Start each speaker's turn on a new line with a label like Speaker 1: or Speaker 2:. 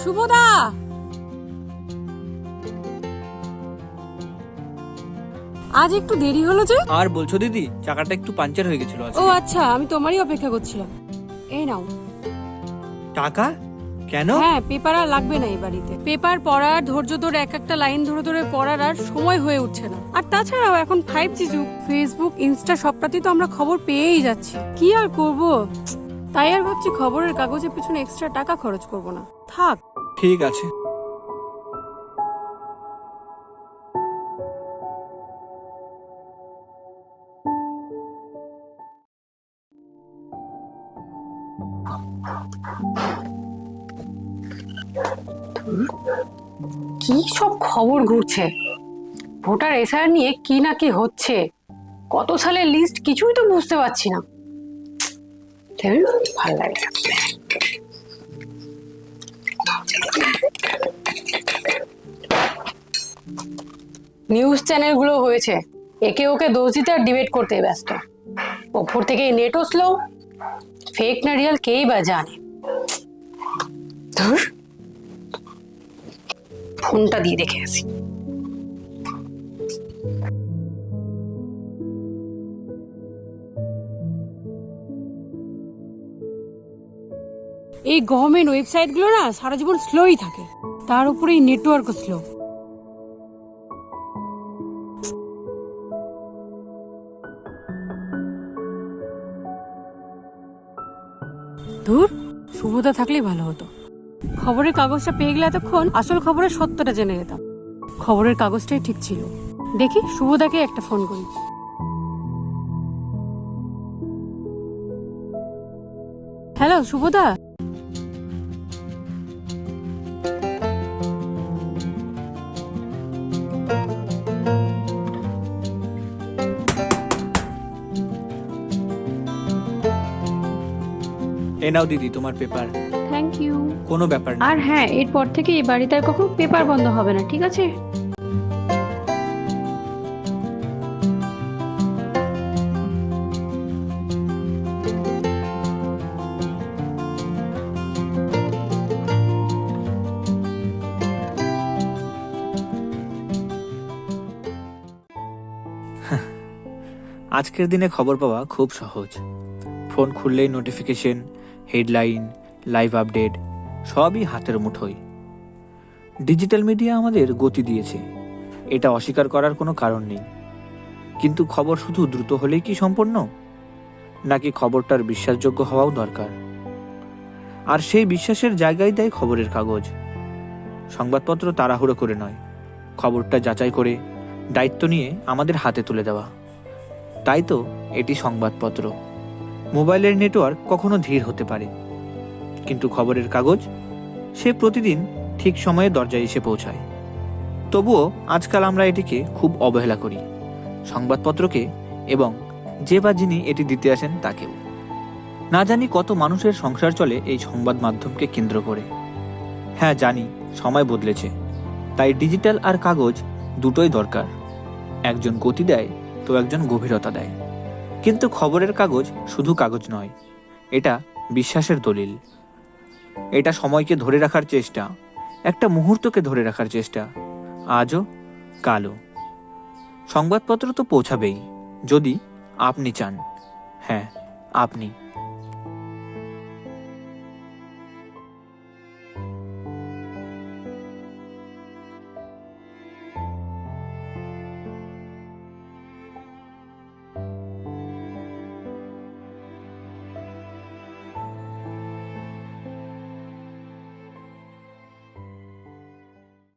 Speaker 1: শুভদা, আজ একটু দেরি হলো যে?
Speaker 2: আর বলছো দিদি, চাকাটা একটু পাঞ্চার হয়ে গেছিল আজকে।
Speaker 1: ও আচ্ছা, আমি তোমারই অপেক্ষা করছিলাম। এই নাও
Speaker 2: টাকা? কেন?
Speaker 1: হ্যাঁ, পেপার আর লাগবে না এই বাড়িতে। পেপার পড়ার, ধৈর্য ধরে এক একটা লাইন ধরে ধরে পড়ার আর সময় হয়ে উঠছে না। আর তাছাড়াও এখন 5G যুগ, ফেসবুক, ইনস্টা সবটাতেই তো আমরা খবর পেয়েই যাচ্ছি। কি আর করব, তাই আর ভাবছি খবরের কাগজের পিছনে এক্সট্রা টাকা খরচ করব না, থাক।
Speaker 2: ঠিক আছে।
Speaker 1: কি সব খবর ঘুরছে, ভোটার এসআইআর নিয়ে কি না কি হচ্ছে, কত সালের লিস্ট কিছুই তো বুঝতে পারছি না। ভালো লাগে না। নিউজ চ্যানেলগুলো হয়েছে একে ওকে দোষ দিতে আর ডিবেট করতে ব্যস্ত। ওপর থেকে নেটও স্লো, ফেক না রিয়াল কেই বা জানে। ধুর, ফোনটা দিয়ে দেখে আসি। এই গভর্নমেন্ট ওয়েবসাইট গুলো না সারা জীবন স্লোই থাকে, তার উপরে এই নেটওয়ার্ক স্লো। ধুর, শুভদা থাকলেই ভালো হতো। খবরের কাগজটা পেয়ে গেলে এতক্ষণ আসল খবরের সত্যটা জেনে যেতাম। খবরের কাগজটাই ঠিক ছিল। দেখি শুভদাকে একটা ফোন করি। হ্যালো শুভদা,
Speaker 2: এ নাও দিদি তোমার পেপার।
Speaker 3: Thank you.
Speaker 2: কোনো ব্যাপার না।
Speaker 3: আর হ্যাঁ, এরপর থেকে এই বাড়িতে আর কখনো পেপার বন্ধ হবে না, ঠিক আছে?
Speaker 2: আজকের দিনে খবর পাওয়া খুব সহজ। ফোন খুললেই নোটিফিকেশন, হেডলাইন, লাইভ আপডেট সবই হাতের মুঠোয়। ডিজিটাল মিডিয়া আমাদের গতি দিয়েছে, এটা অস্বীকার করার কোনো কারণ নেই। কিন্তু খবর শুধু দ্রুত হলেই কি সম্পূর্ণ? নাকি খবরটার বিশ্বাসযোগ্য হওয়াও দরকার? আর সেই বিশ্বাসের জায়গায় দেয় খবরের কাগজ। সংবাদপত্র তাড়াহুড়ো করে নয়, খবরটা যাচাই করে দায়িত্ব নিয়ে আমাদের হাতে তুলে দেওয়া। তাই তো এটি সংবাদপত্র। মোবাইলের নেটওয়ার্ক কখনো ধীর হতে পারে, কিন্তু খবরের কাগজ সে প্রতিদিন ঠিক সময়ে দরজায় এসে পৌঁছায়। তবুও আজকাল আমরা এটিকে খুব অবহেলা করি, সংবাদপত্রকে এবং যে বা যিনি এটি দিতে আসেন তাকেও। না জানি কত মানুষের সংসার চলে এই সংবাদ মাধ্যমকে কেন্দ্র করে। হ্যাঁ জানি, সময় বদলেছে, তাই ডিজিটাল আর কাগজ দুটোই দরকার। একজন গতি দেয় তো একজন গভীরতা দেয়। কিন্তু খবরের কাগজ শুধু কাগজ নয়, এটা বিশ্বাসের দলিল। এটা সময়কে ধরে রাখার চেষ্টা, একটা মুহূর্তকে ধরে রাখার চেষ্টা, আজও কালও। সংবাদপত্র তো পৌঁছাবেই, যদি আপনি চান। হ্যাঁ, আপনি।